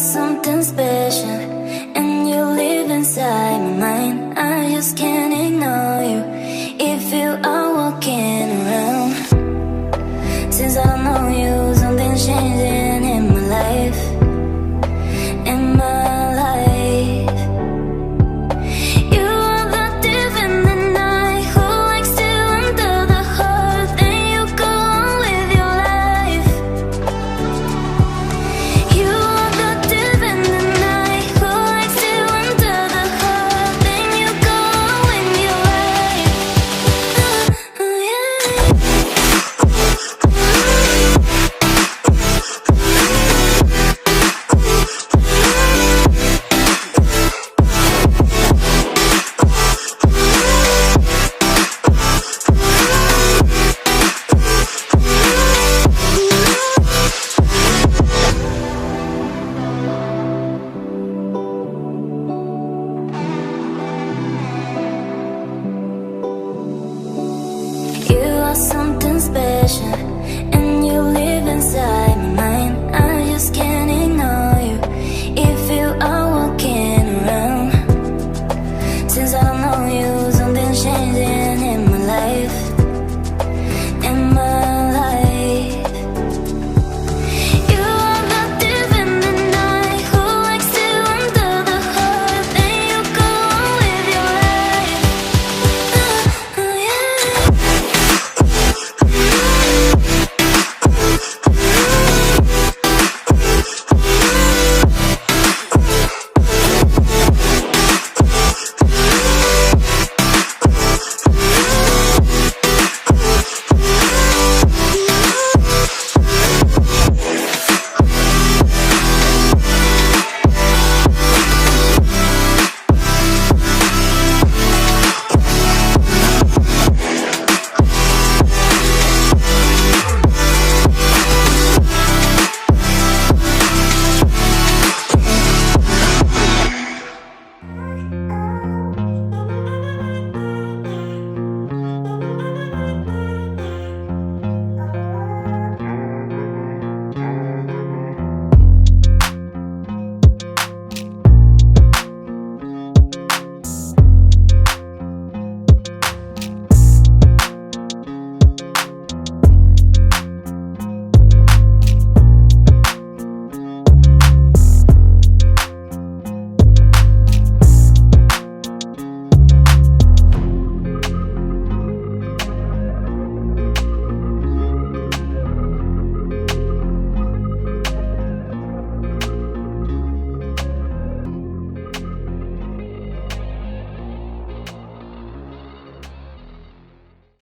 something special, and you live inside my mind. I just can't ignore you if you are walking around. Since I don't know you, something's changing in my life. In my life, you are the thief in the night who likes to enter the heart, then you go on with your life. You are the thief in the night who likes to enter the heart, then you go on with your life. You are something special, and you live inside my mind. I just can't ignore you if you are walking around. Since I don't know you,